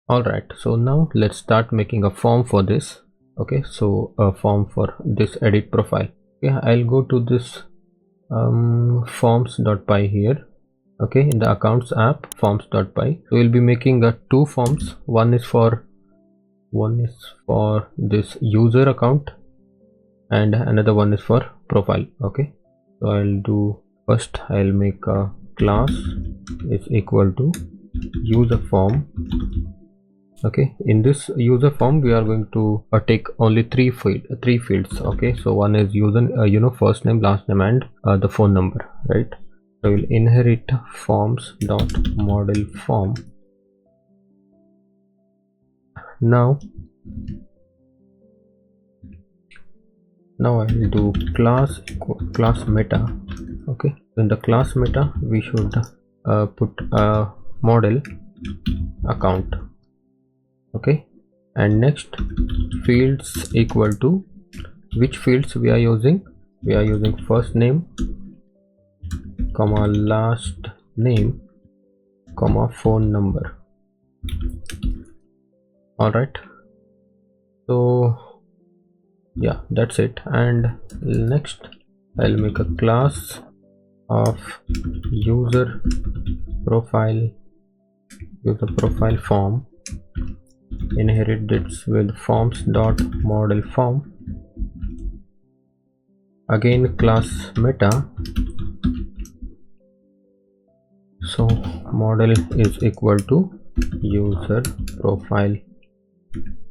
Alright, so now let's start making a form for this. Okay, so a form for this edit profile. Okay, I'll go to this forms.py here. Okay, in the accounts app, forms.py. So we'll be making two forms. One is for this user account and another one is for profile. Okay, so I'll do first, I'll make a class is equal to user form. Okay, in this user form we are going to take only three fields. Okay, so one is user first name, last name, and the phone number, right? So we'll inherit forms dot model form. Now I will do class meta. Okay, in the class meta we should put a model account. Okay, and next fields equal to which fields we are using. We are using first name comma last name comma phone number. All right, so yeah, that's it. And next I'll make a class of user profile form. Inherit this with forms dot model form. Again class meta. So model is equal to user profile,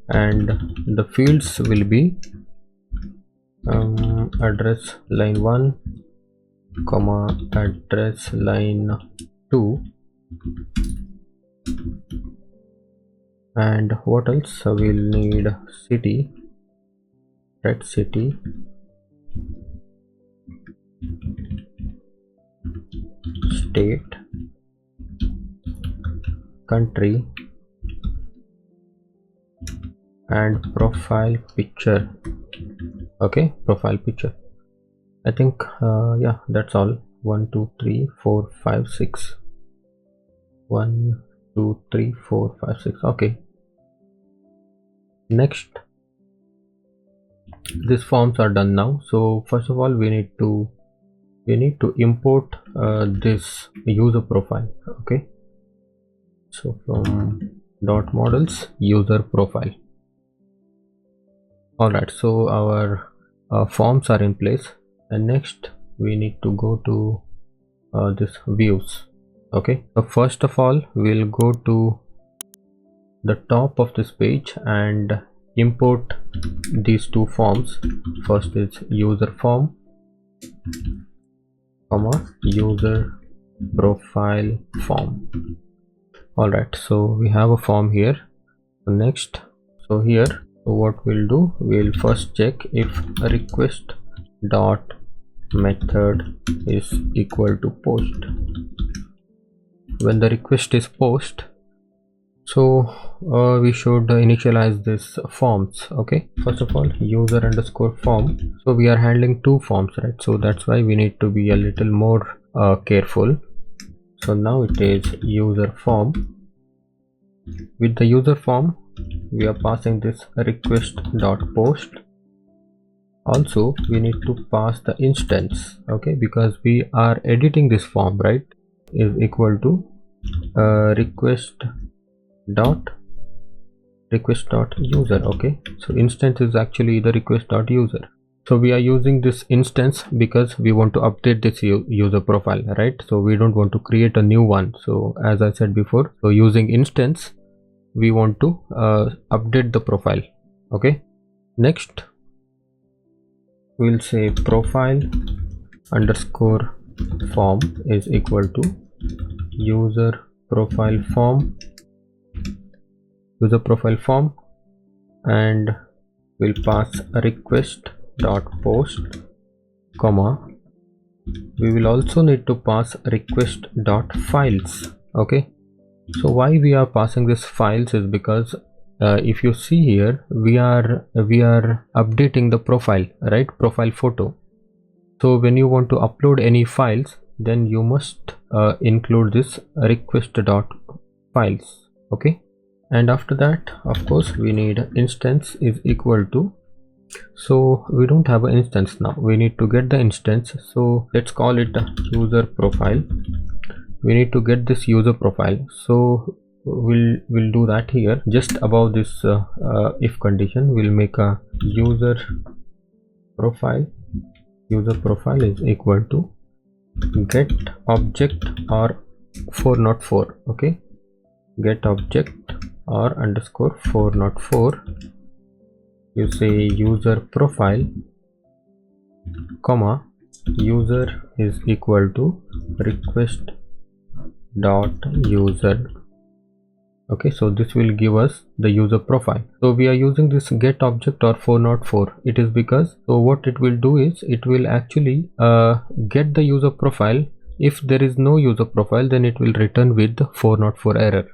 and the fields will be address line 1 comma address line 2, and what else? We'll need city, right? City, state, country, and profile picture. Okay, profile picture. I think yeah, that's all. 1 2 3 4 5 6. 1 2 3 4 5 6. Okay, next, these forms are done now. So first of all we need to import this user profile. Okay, so from dot models user profile. All right, so our forms are in place, and next we need to go to this views. Okay, so first of all we'll go to the top of this page and import these two forms. First is user form comma user profile form. All right, so we have a form here. Next, so here, so what we'll do, we'll first check if a request dot method is equal to post. When the request is post, so we should initialize this forms. Okay, first of all user underscore form. So we are handling two forms, right? So that's why we need to be a little more careful. So now it is user form. With the user form we are passing this request dot post. Also we need to pass the instance, okay, because we are editing this form, right? Is equal to request dot user. Okay, so instance is actually the request dot user. So we are using this instance because we want to update this user profile, right? So we don't want to create a new one. So as I said before, so using instance we want to update the profile. Okay, next we'll say profile underscore form is equal to user profile form, and we'll pass a request dot post comma, we will also need to pass request dot files. Okay, so why we are passing this files is because if you see here, we are updating the profile, right? Profile photo. So when you want to upload any files, then you must include this request dot files. Okay, And after that, of course, we need instance is equal to, so we don't have an instance now, we need to get the instance. So let's call it a user profile. We need to get this user profile, so we'll do that here. Just above this if condition, we'll make a user profile. User profile is equal to get object or 404. okay, get object or underscore 404. You say user profile comma user is equal to request dot user. Okay, so this will give us the user profile. So we are using this get object or 404. It is because, so what it will do is it will actually get the user profile. If there is no user profile, then it will return with the 404 error.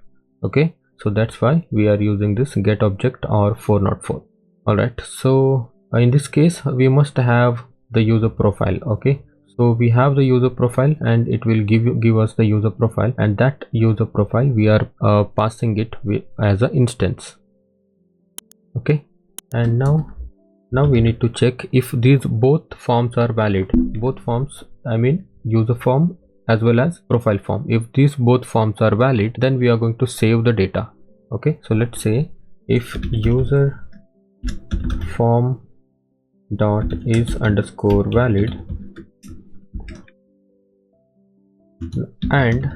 Okay, so that's why we are using this get object or 404. All right, so in this case we must have the user profile. Okay, so we have the user profile and it will give us the user profile, and that user profile we are passing it as an instance. Okay, and now we need to check if these both forms are valid. Both forms, I mean user form as well as profile form. If these both forms are valid, then we are going to save the data. Okay, so let's say if user form dot is underscore valid and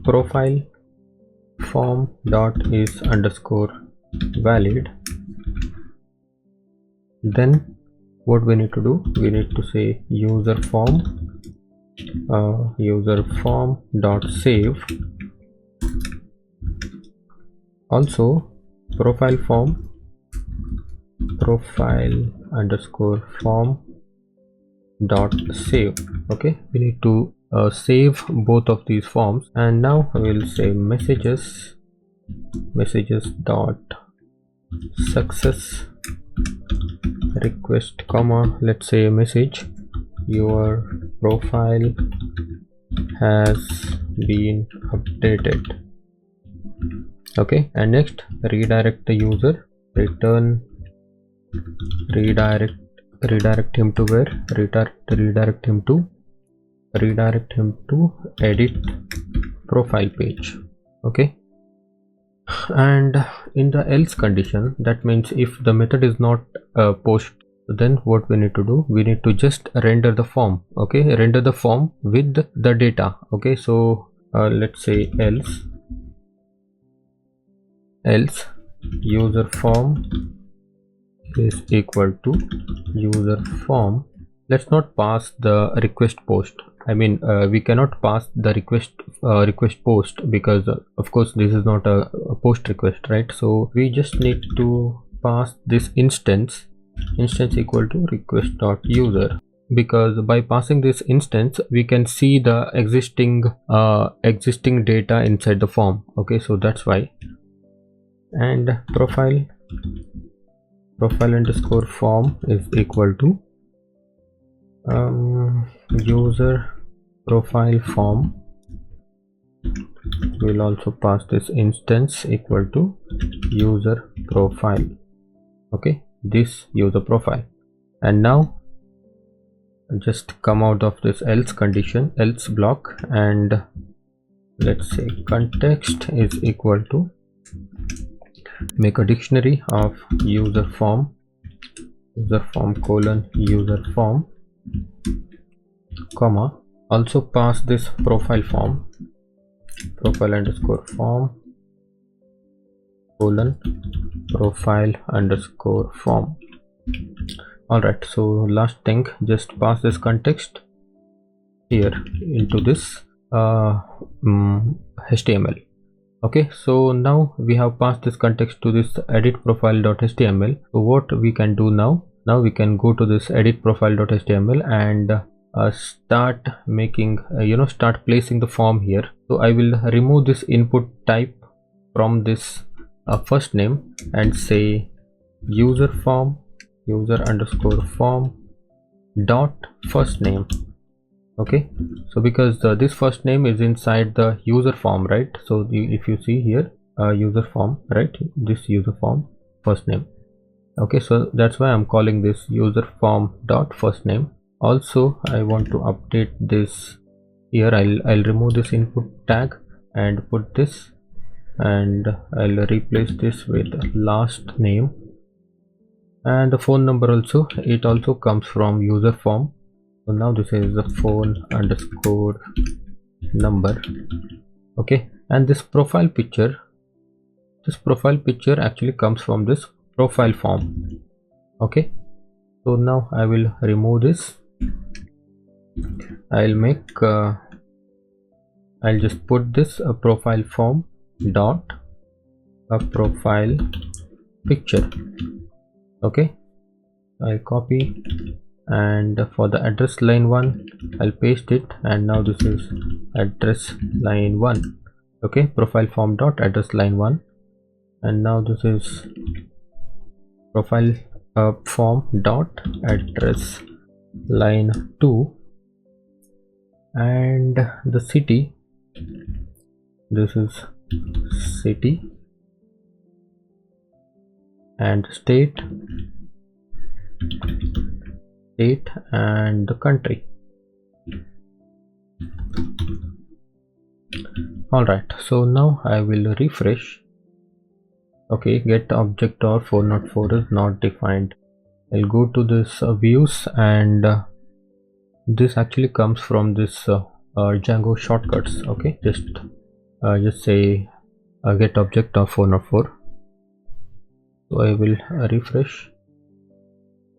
profile form dot is underscore valid, then what we need to do, we need to say user form dot save. Also profile underscore form dot save. Okay, we need to save both of these forms, and now I will say messages dot success request comma, let's say message your profile has been updated. Okay, and next redirect the user, redirect him to where? Redirect him to edit profile page. Okay, and in the else condition, that means if the method is not post, then what we need to do, we need to just render the form. Okay, render the form with the data. Okay, so let's say else user form is equal to user form. Let's not pass the request post. I mean we cannot pass the request post because of course this is not a post request, right? So we just need to pass this instance equal to request dot user, because by passing this instance we can see the existing data inside the form. Okay, so that's why. And profile underscore form is equal to user profile form. We'll also pass this instance equal to user profile. Okay, this user profile. And now just come out of this else condition, else block, and let's say context is equal to, make a dictionary of user form colon user form comma, also pass this profile underscore form colon profile underscore form. All right, so last thing, just pass this context here into this HTML. Okay, so now we have passed this context to this edit profile.html. So what we can do now we can go to this edit profile.html and start making start placing the form here. So I will remove this input type from this first name and say user underscore form dot first name. Okay, so because this first name is inside the user form, right? So if you see here, user form, right? This user form first name. Okay, so that's why I'm calling this user form dot first name. Also I want to update this here. I'll remove this input tag and put this, and I'll replace this with last name, and the phone number also, it also comes from user form. So now this is the phone underscore number. Okay, and this profile picture actually comes from this profile form. Okay, so now I will remove this. I'll just put this profile form dot a profile picture. Okay, I'll copy, and for the address line 1 I'll paste it, and now this is address line 1. Okay, profile form dot address line 1, and now this is profile form dot address line 2, and the city, this is city, and state and the country. All right, so now I will refresh. Okay, get object or 404 is not defined. I'll go to this views, and this actually comes from this Django shortcuts. Okay, just say get object of 404. So I will refresh.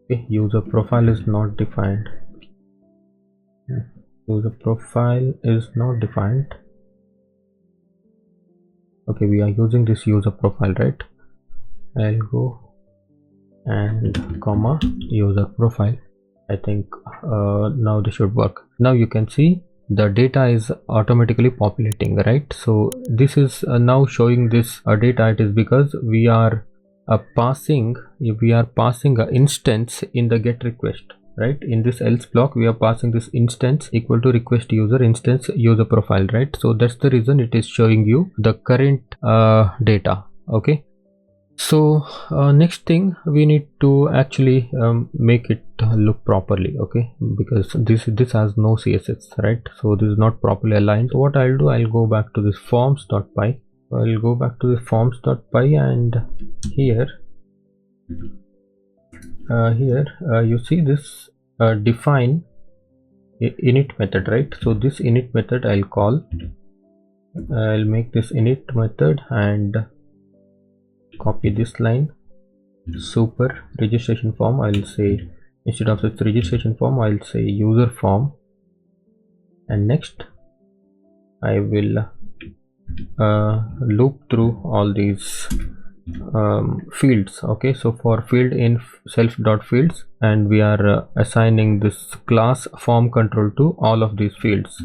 Okay, user profile is not defined. User profile is not defined. Okay, we are using this user profile, right? I'll go and comma user profile. I think now this should work. Now you can see the data is automatically populating, right? So this is now showing this data. It is because we are passing an instance in the get request, right? In this else block we are passing this instance equal to request user instance user profile, right? So that's the reason it is showing you the current data. Okay, so next thing, we need to actually make it look properly. Okay, because this has no CSS, right? So this is not properly aligned. So what I'll do, I'll go back to this forms.py. I'll go back to the forms.py, and here you see this define init method, right? So this init method I'll call. I'll make this init method and copy this line. Super registration form, I'll say, instead of its registration form I'll say user form, and next I will loop through all these fields. Okay, so for field in self.fields, and we are assigning this class form control to all of these fields,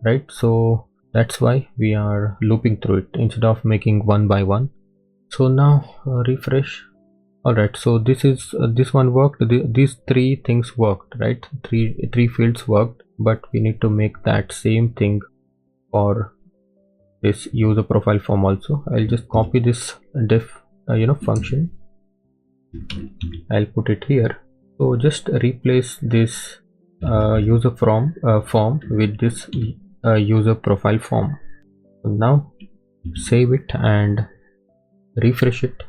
right? So that's why we are looping through it instead of making one by one. So now refresh. All right, so this is this one worked. These three things worked, right? Three fields worked, but we need to make that same thing for this user profile form also. I'll just copy this def function. I'll put it here. So just replace this user form with this user profile form. So now save it and refresh it.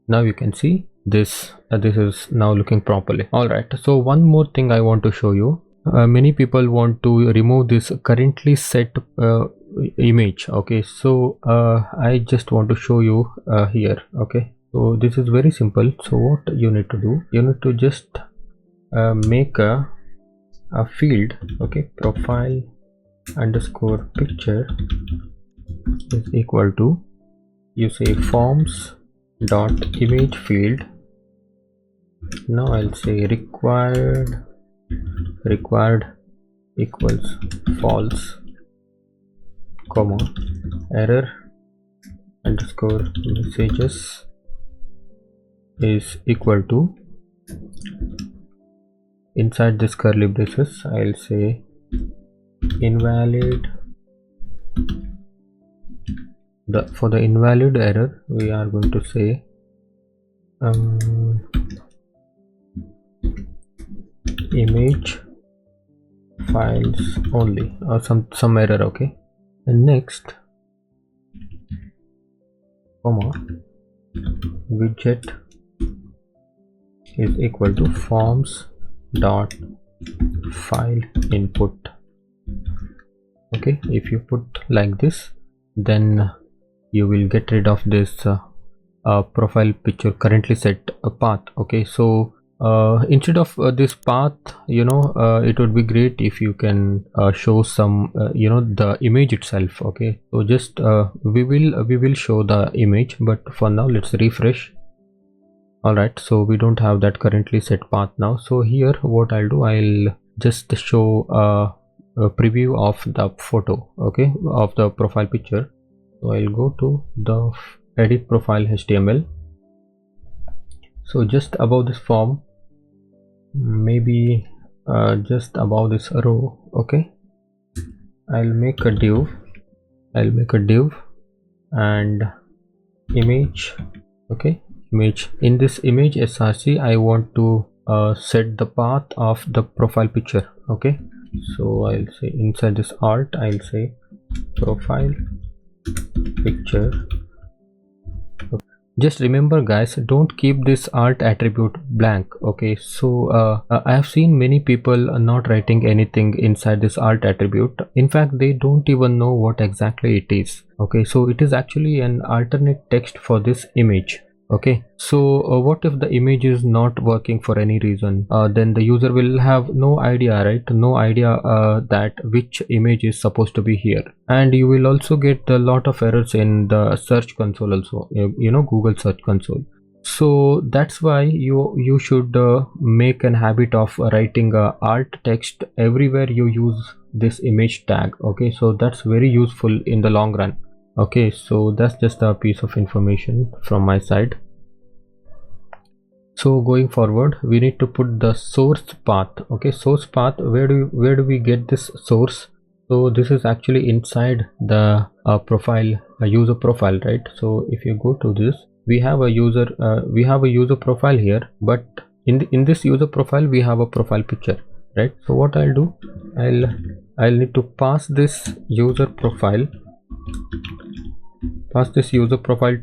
Now you can see this is now looking properly. All right, so one more thing I want to show you. Many people want to remove this currently set image. Okay, so I just want to show you here. Okay, so this is very simple. So what you need to do, you need to just make a field. Okay, profile underscore picture is equal to, you say forms dot image field. Now I'll say required equals false, comma error underscore messages is equal to, inside this curly braces I'll say invalid for the invalid error we are going to say image files only, or some error. Okay, and next comma widget is equal to forms dot file input. Okay, if you put like this, then you will get rid of this profile picture currently set path. Okay, so instead of this path, it would be great if you can show some the image itself. Okay, so just we will show the image, but for now let's refresh. All right, so we don't have that currently set path now. So here what I'll do, I'll just show a preview of the photo, okay, of the profile picture. So I'll go to the edit profile HTML. So just above this form, maybe just above this row, okay, I'll make a div and image. Okay, image. In this image src, I want to set the path of the profile picture. Okay, so I'll say inside this alt, I'll say profile picture. Okay. Just remember guys, don't keep this alt attribute blank. Okay, so I have seen many people not writing anything inside this alt attribute. In fact, they don't even know what exactly it is. Okay, so it is actually an alternate text for this image. Okay, so what if the image is not working for any reason? Then the user will have no idea, right? No idea that which image is supposed to be here. And you will also get a lot of errors in the search console also, Google search console. So that's why you should make an habit of writing alt text everywhere you use this image tag. Okay, so that's very useful in the long run. Okay, so that's just a piece of information from my side. So going forward, we need to put the source path. Okay, source path, where do we get this source? So this is actually inside the profile, user profile, right? So if you go to this, we have a user profile here, but in this user profile we have a profile picture, right? So what I'll do, I'll need to pass this user profile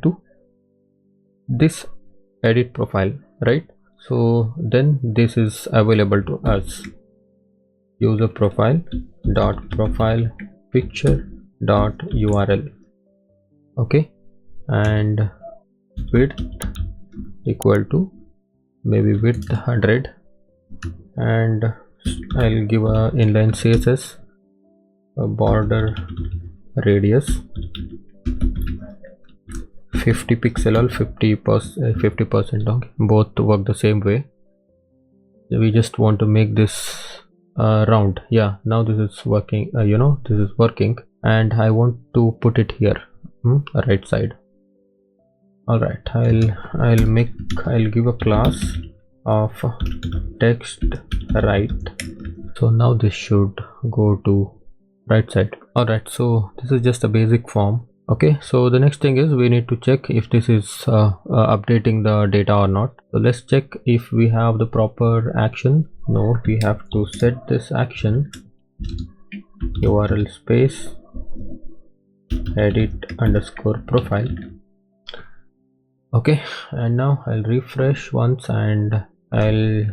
to this edit profile, right? So then this is available to us, user profile picture url. Okay, and width equal to maybe width 100, and I'll give a inline css, a border radius 50 pixel or 50% long. Both work the same way. We just want to make this round. Yeah, now this is working. This is working, and I want to put it here, right side. All right, I'll give a class of text right. So now this should go to right side. All right, so this is just a basic form. Okay, so the next thing is we need to check if this is updating the data or not. So let's check if we have the proper action. No, we have to set this action url space edit underscore profile. Okay, and now I'll refresh once, and I'll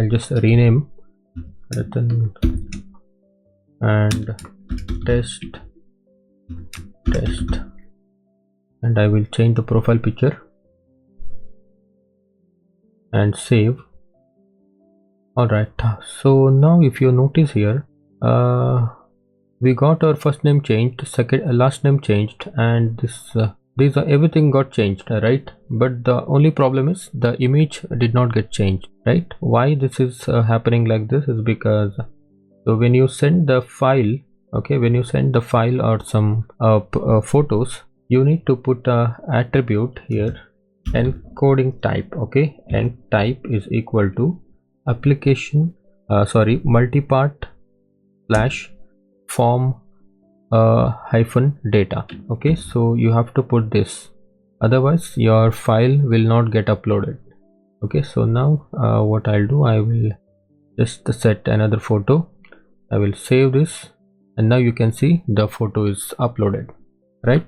just rename Ratan and test, and I will change the profile picture and save. All right, so now if you notice here, we got our first name changed, last name changed, and these are everything got changed, right? But the only problem is the image did not get changed, right? Why this is happening like this is because, so when you send the file, okay, when you send the file or some photos, you need to put a attribute here, encoding type. Okay, and type is equal to application multipart / form hyphen data. Okay, so you have to put this, otherwise your file will not get uploaded. Okay, so now what I'll do, I will just set another photo. I will save this, and now you can see the photo is uploaded, right?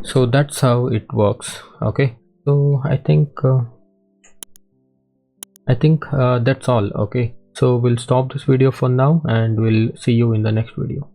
So that's how it works. Okay, so I think that's all. Okay, so we'll stop this video for now, and we'll see you in the next video.